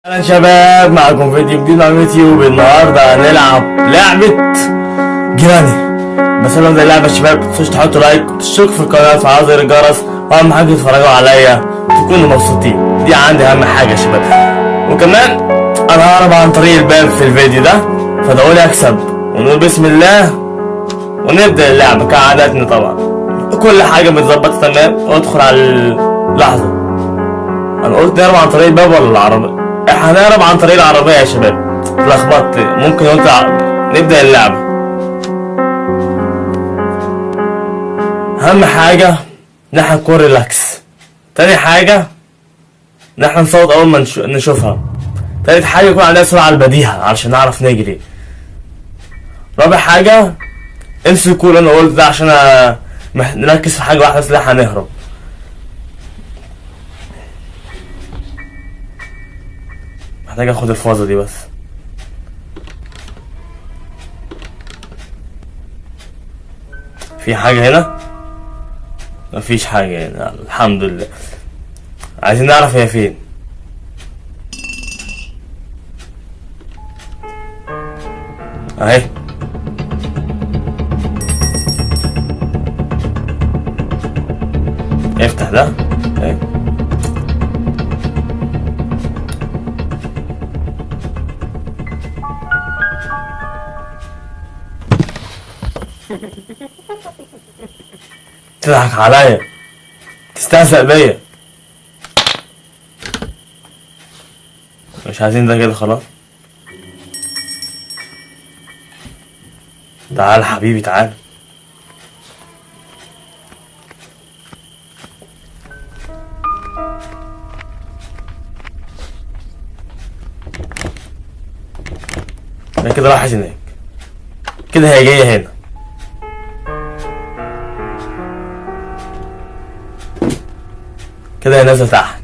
اهلا شباب، معكم فيديو جديد على اليوتيوب. النهارده هنلعب لعبة جيراني. بس قبل ما نبدأ اللعبة يا شباب متنسوش تحطوا لايك وتشتركوا في القناة وتفعلوا زر الجرس، واهم حاجة تتفرجوا عليا تكونوا مبسوطين، دي عندي اهم حاجة يا شباب. وكمان انا ههرب عن طريق الباب في الفيديو ده، فدعولي اكسب ونقول بسم الله ونبدأ اللعبة كعادتنا. طبعا كل حاجة متظبطة تمام، وادخل على اللحظة. انا قلت نهرب عن طريق الباب ولا العربية؟ احنا هنهرب عن طريق العربية يا شباب، اتلخبطت. ممكن قلت نبدأ اللعبة. اهم حاجة ان احنا نكون ريلاكس. تاني حاجة ان احنا نصوت اول ما نشوفها. تالت حاجة يكون عندنا سرعة البديهة علشان نعرف نجري. رابع حاجة انسوا كل انا قلت ده عشان نركز في حاجة واحدة بس اللي احنا هنهرب. محتاج اخد الفازة دي بس. في حاجة هنا؟ مفيش حاجة هنا الحمد لله. عايزين نعرف هي فين. اهي. افتح ده. اهي. تضحك عليا، تستهزأ بيا. مش عايزين ده كده خلاص. تعال حبيبي تعال. ده كده راحت هناك، كده هي جاية هنا. كده هي نازلة تحت.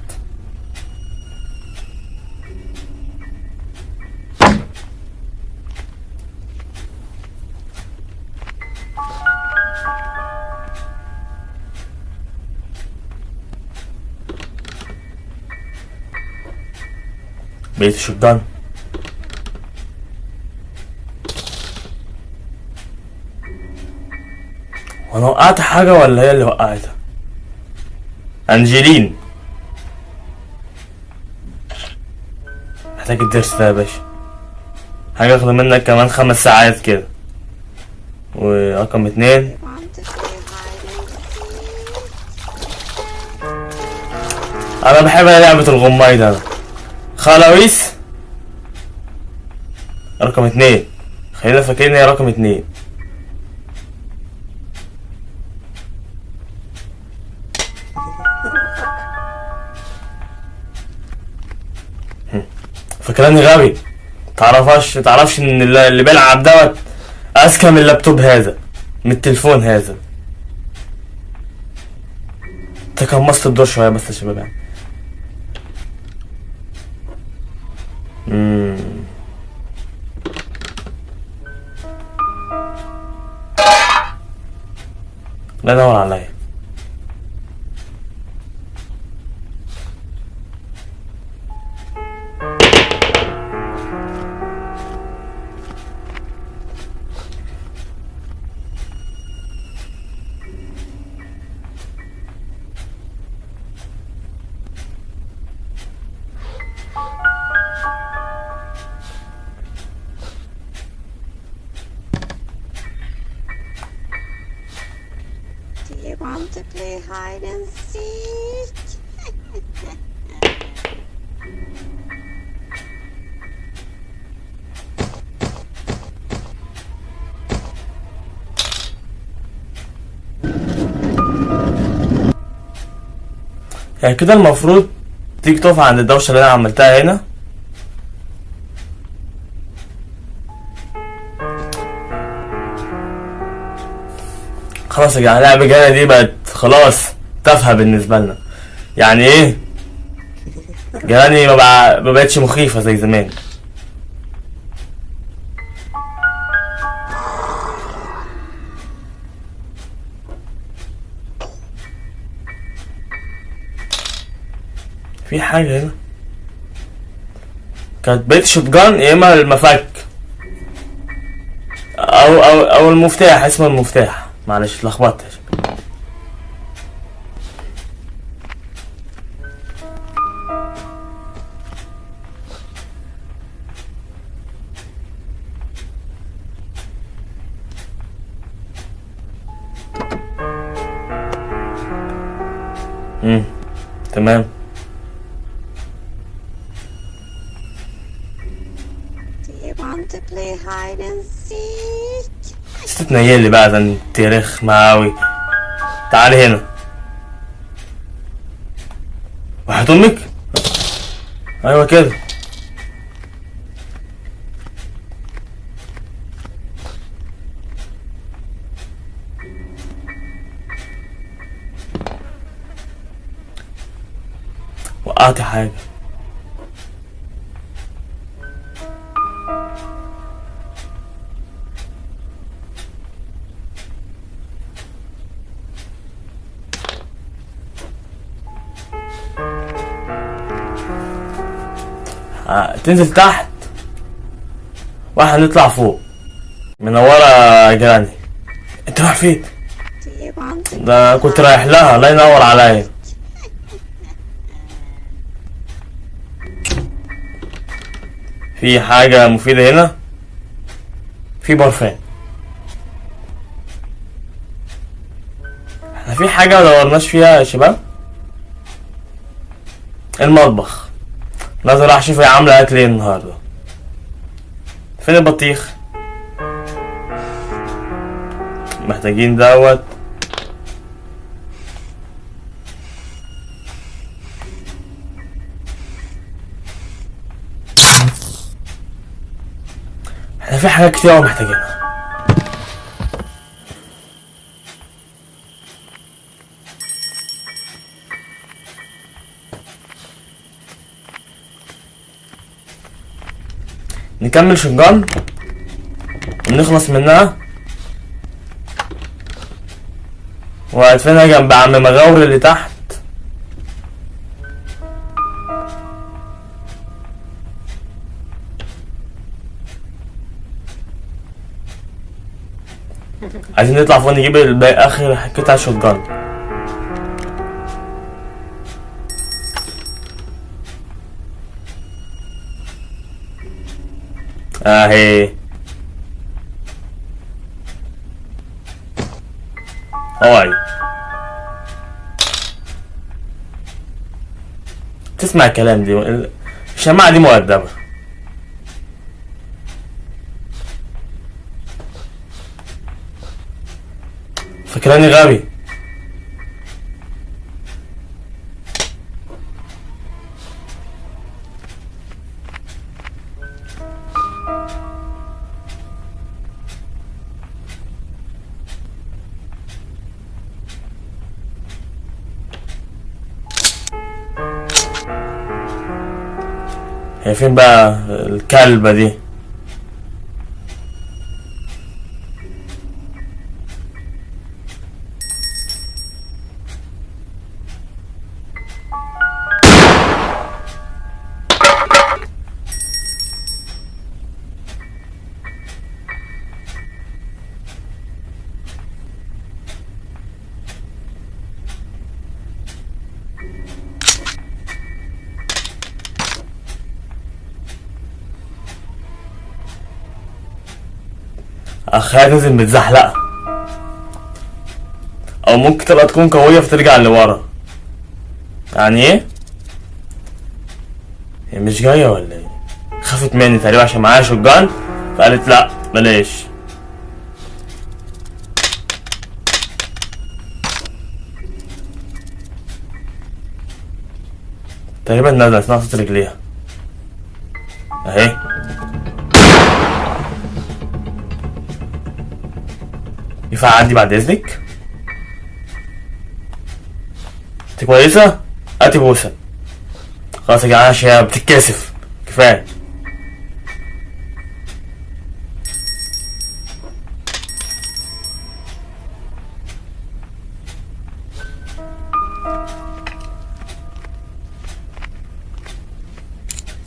بقيت الشجان. وانا وقعت حاجة ولا هي اللي وقعتها؟ انجلين. محتاج الدرس ده يا باشا. حاجة اخد منك كمان 5 ساعات كده. ورقم 2 انا بحب لعبة الغماية انا. خلاويص. رقم 2. خلينا فاكرين هي رقم 2. فاكراني غبي. تعرفش ان اللي بيلعب دوت اذكى من اللابتوب هذا، من التليفون هذا. تقمصت الدور شوية بس يا شباب يعني. لا ينور عليا. Do you want to play hide and seek? يعني كده المفروض تيجي تقف عند الدوشة اللي انا عملتها هنا. خلاص يا جماعة اللعبة الجاية دي بقت خلاص تافهة بالنسبة لنا. يعني ايه؟ جيراني ما بقتش مخيفة زي زمان. في حاجة هنا. كانت بيت شوتجان يا اما المفك او المفتاح، اسمه المفتاح، معلش اتلخبطت. تمام. Do you want to play hide and seek? تتنيلي بقى، ده انت رخمة اوي. تعالي هنا. واحد امك. ايوه كده. وقعت حاجة. تنزل تحت واحنا نطلع فوق. منورة يا جيراني. انت رايح فين؟ Do you want to ده كنت رايح لها، الله ينور عليا. في حاجة مفيدة هنا، في برفان. احنا في حاجة مدورناش فيها يا شباب. المطبخ لازم اروح اشوف هي عاملة اكل ايه النهاردة. فين البطيخ؟ محتاجين دوت. احنا في حاجات كتير اوي محتاجينها. نكمل شنجان ونخلص منها وهدفنها جنب عم مغاور اللي تحت. عايزين نطلع فوق نجيب اخر قطع شوتجان. اهي اوعي تسمع الكلام دي. الشماعة دي مؤدبة. فكراني غبي. هي فين بقى الكلبة دي؟ اخيها تنزل متزحلقة، او ممكن تبقى تكون قوية فترجع لورا. يعني ايه؟ هي مش جاية ولا ايه؟ خافت مني تقريبا عشان معايا شوتجان فقالت لا بلاش. تقريبا نزلت ناقصة رجليها اهي. ينفع اعدي بعد اذنك؟ انت كويسة؟ هاتي بوسة. خلاص يا جدعان عشان هي بتتكسف كفاية.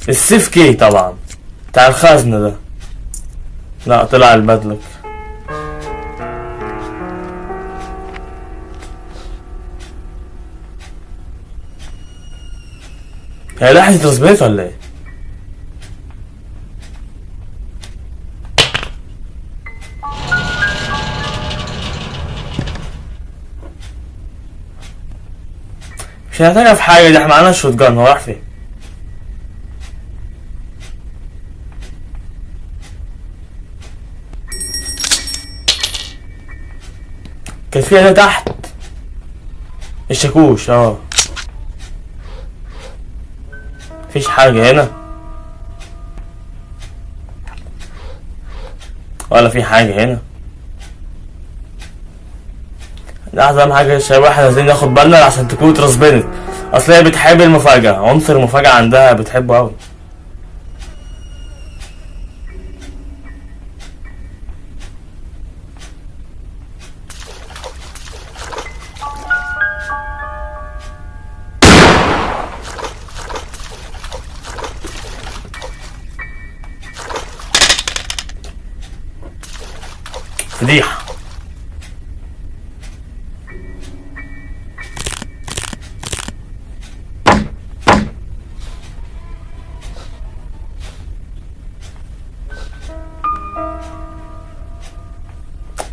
السيف كي طبعا بتاع الخزنة ده. لا طلع البدلك. هي لحظة تظبيط ولا ايه؟ مش هنحتاجها في حاجة دي، احنا معانا الشوت جان. هو راح فين؟ كان في هنا تحت الشاكوش. مفيش حاجة هنا ولا في حاجة هنا. ده أهم حاجة يا شباب، احنا عايزين ناخد بالنا عشان تكون اترسبنت. أصل هي بتحب المفاجأة، عنصر المفاجأة عندها بتحبه أوي. فضيحة.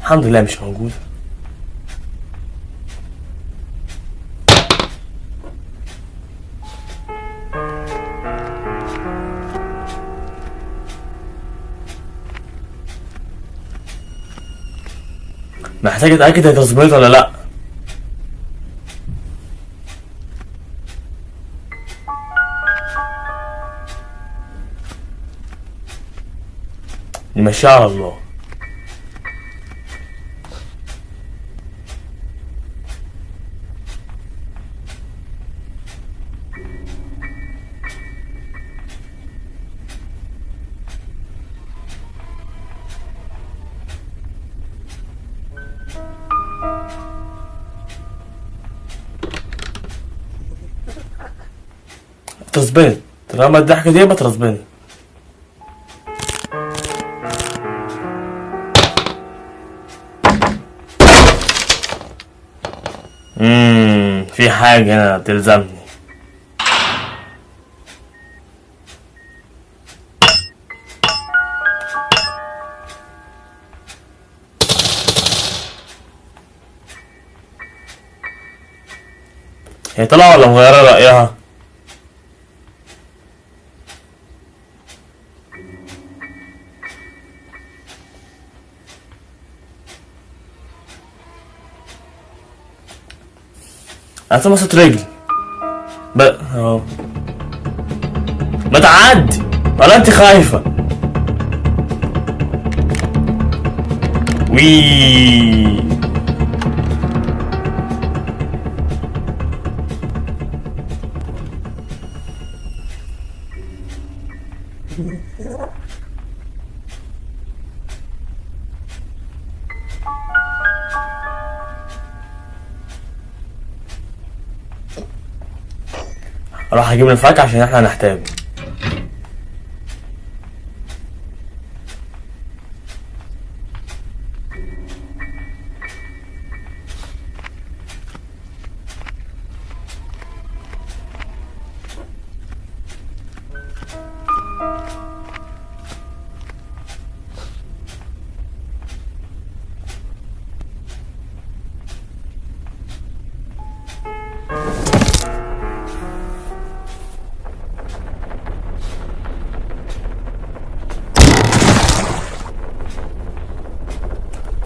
الحمد لله مش موجود. محتاج اتأكد هي اترسبنت ولا لأ. نمشيها على الله. اترسبنت طالما الضحكة دي يبقى اترسبنت. في حاجة هنا تلزمني. هي طالعة ولا مغيرة رأيها؟ أنا مسكت رجلي اهو. ما تعدي ولا انت خايفة؟ وي راح اجيب الفاكهة عشان احنا هنحتاجه.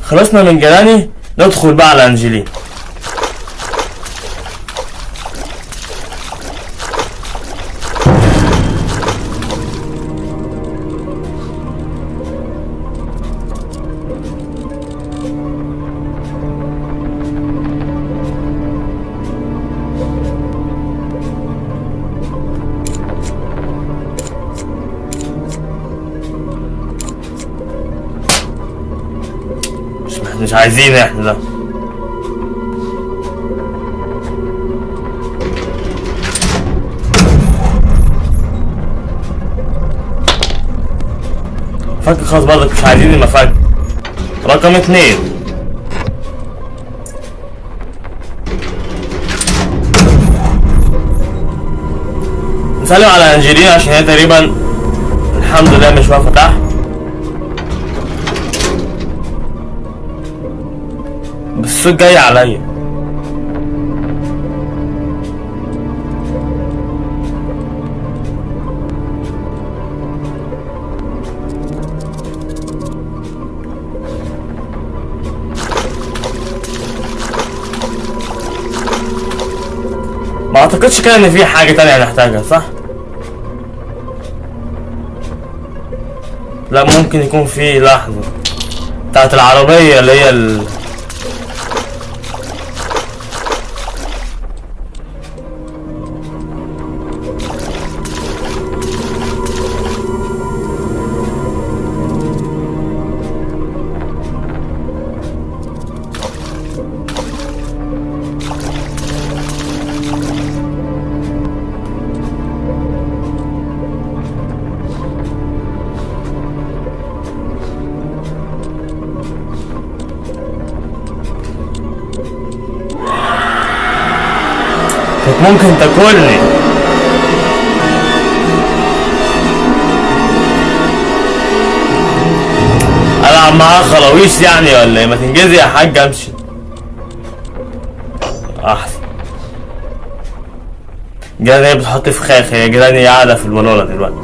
خلصنا من جيراني، ندخل بقى على انجلين. مش عايزين احنا ده. مفك خاص برضك، مش عايزين المفك. رقم 2. نسلم على انجلينا عشان هي تقريبا الحمد لله مش واقفة تحت. بس الصوت جاي عليا. ما اعتقدش كده ان في حاجة تانية هنحتاجها، صح؟ لا، ممكن يكون في لحظة بتاعت العربية اللي هي كانت ممكن تاكلني. العب معاها خلاويش يعني ولا ايه؟ ما تنجزي يا حاج امشي احسن. جيراني هي بتحط فخاخ، هي جيراني قاعدة في البلونة دلوقتي.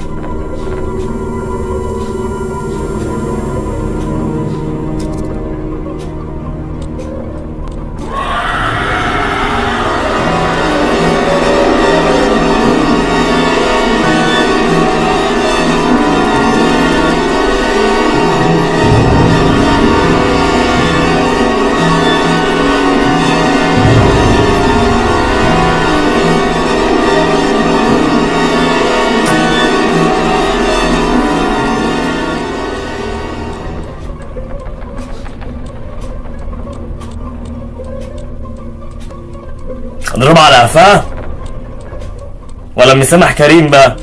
اضربها على قفاه ولا مسامح كريم بقى؟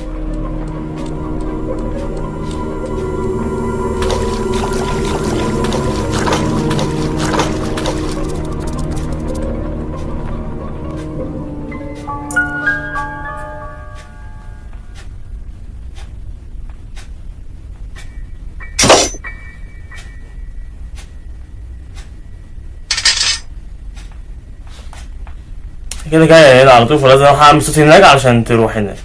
كده جاي هنا على طول، فلازم اروح اعمل صوتي هناك علشان تروح هناك.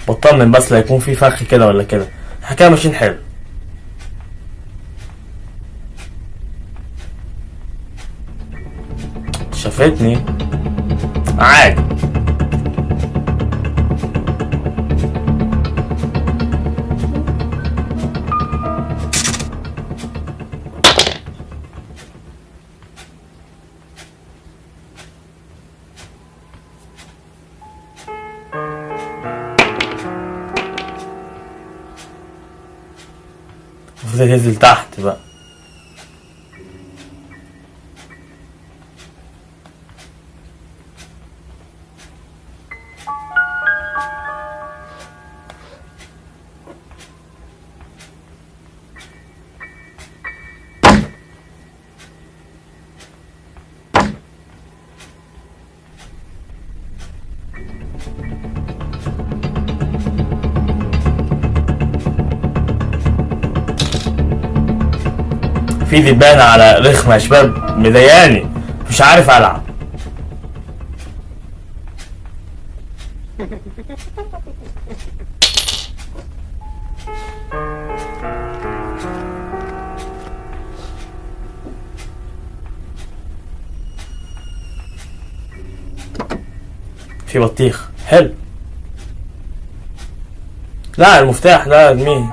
بطمن بس لا يكون في فخ كده ولا كده. احنا كده ماشيين حلو. شافتني عادي. المفروض تنزل تحت بقى. في دبانة على رخمة يا شباب مضايقاني، مش عارف العب. في بطيخ حلو. لا المفتاح ده ارميه. Where are you?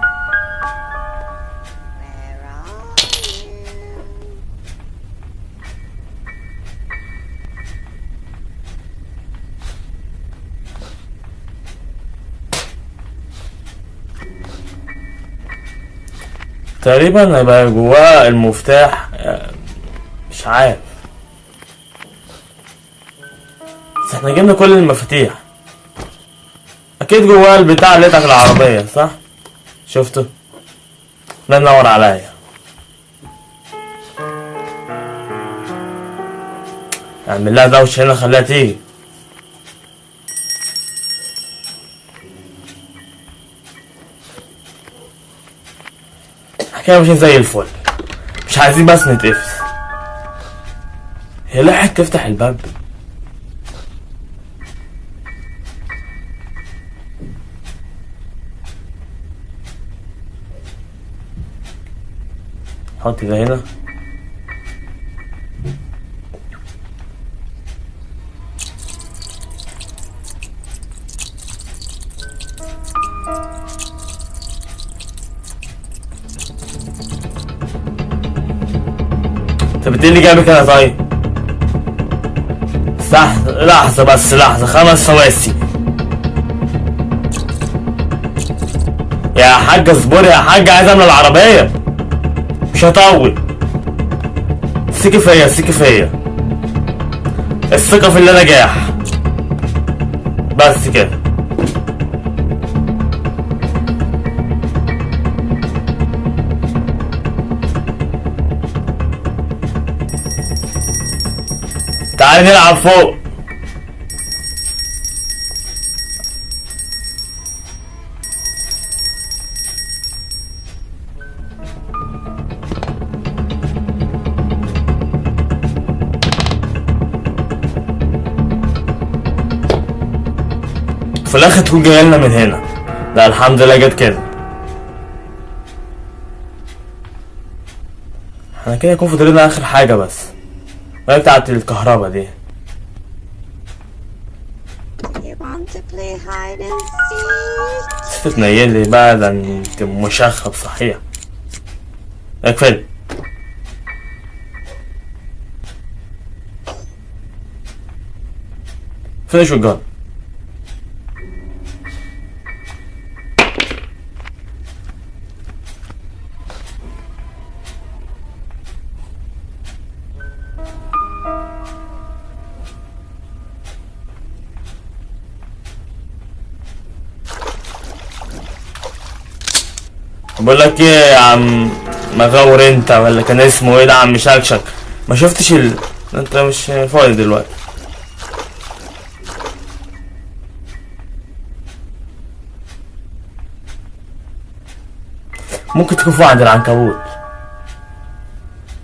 تقريبا هيبقى جواه المفتاح، مش عارف. بس احنا جبنا كل المفاتيح. اكيد جواه البتاع اللي بتاعت العربية، صح؟ شفته؟ لا نور عليا. اعمل لها دوشة هنا، خليها تيجي. كده ماشيين زي الفل، مش عايزين بس نتقفز. هي لحقت تفتح الباب؟ حط ده هنا. طب انت اللي جايبك هنا طيب؟ لحظة بس، لحظة 5 ثواسي. يا حاجة اصبري يا حاجة، عايز املى العربية، مش هطول. ثقي فيا، ثقي فيا، الثقة في اللي نجاح. بس كده. تعالي نلعب فوق. في الاخر تكون جايلنا من هنا. لا الحمد لله جت كده. احنا كده يكون فاضلنا اخر حاجة بس، وهي بتاعت الكهرباء دي. You want to play hide and seek? تتنيلي بقى، ده انت مشخب صحيح. اقفل. فينيش الجن. بقول لك ايه يا عم مغور انت، ولا كان اسمه ايه ده، عم شكشك؟ ما شفتش انت مش فاضي دلوقتي. ممكن تكون فوق عند العنكبوت،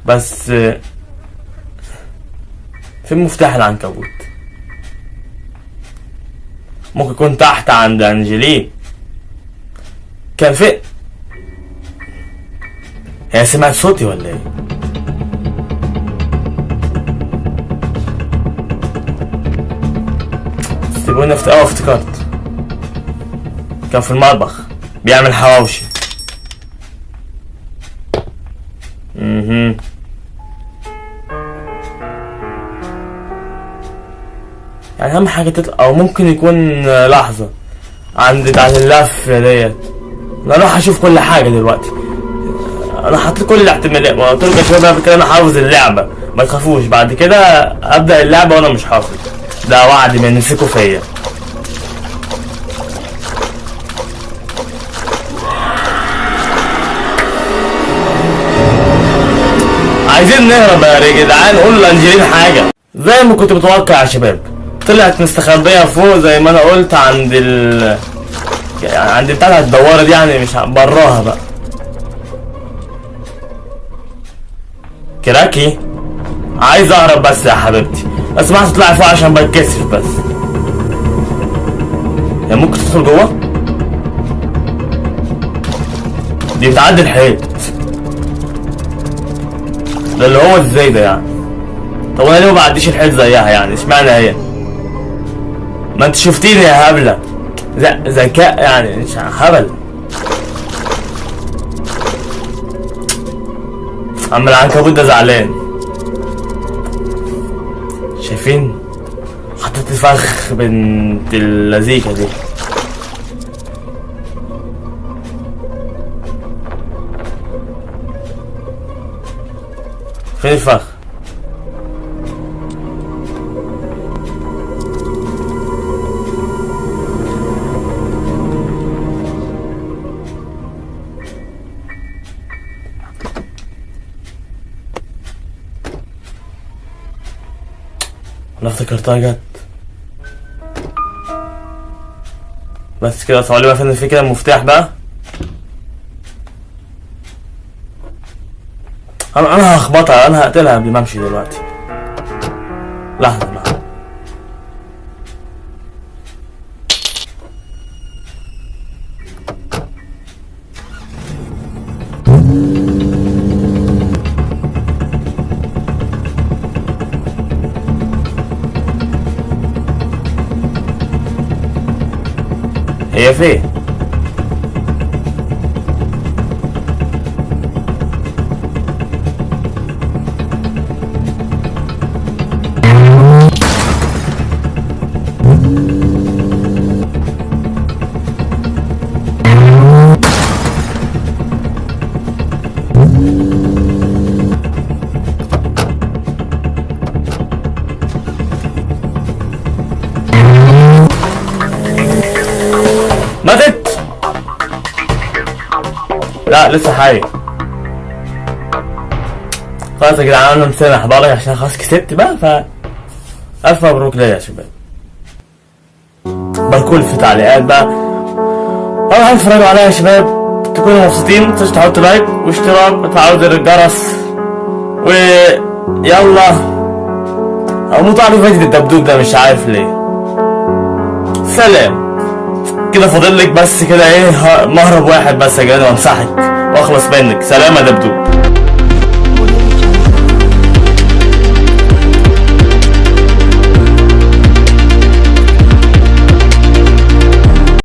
بس في مفتاح العنكبوت. ممكن يكون تحت عند انجلين. كان في، هي سمعت صوتي ولا ايه؟ سيبوني افتكرت. كان في المطبخ بيعمل حواوشي. يعني اهم حاجة تطلع، او ممكن يكون لحظة عند بتاعت اللف ديت. انا اروح اشوف كل حاجة دلوقتي. انا حاطط كل الاحتمالات، ما قلت لكم يا شباب قبل كده انا حافظ اللعبة، ما تخافوش بعد كده ابدأ اللعبة وانا مش حافظ. ده وعد من نسيكوا فيا. عايزين نهرب يا جدعان، قول لانجلين حاجة زي ما كنت متوقع يا شباب. طلعت مستخبية فوق زي ما انا قلت عند يعني عند بتاعة الدوارة دي، يعني مش براها بقى. كراكي عايز اهرب بس يا حبيبتي، بس ما هتطلعي فوق عشان بتكسف بس. هي ممكن تدخل جوه؟ دي بتعدي الحيط. ده اللي هو ازاي ده يعني؟ طب انا ليه ما بعديش الحيط زيها يعني؟ اشمعنى هي؟ ما انت شفتيني يا هبلة. ذكاء يعني مش هبل. عم العنكبوت ده زعلان. شايفين؟ حطيت الفخ بنت اللذيذة دي. فين الفخ؟ انا افتكرتها جت. بس كده صعولي بقى فين في كده المفتاح بقى. انا هخبطها، انا هقتلها قبل ما امشي دلوقتي. لحظة لحظة. هي فين؟ ماتت؟ لا لسه حي. خلاص يا جدعان انا مسامح بالك عشان خلاص كسبت بقى. الف مبروك ليا يا شباب. بكل في تعليقات بقى. انا عايز تتفرجوا عليا يا شباب تكونوا مبسوطين. متنسوش تحطوا لايك واشتراك وتفعلوا زر الجرس ويلا. اموتوا على فيديو الدبدوب ده مش عارف ليه. سلام. كده فاضل لك بس كده ايه مهرب واحد بس يا جدعان وامسحك واخلص منك. سلام يا دبدوب.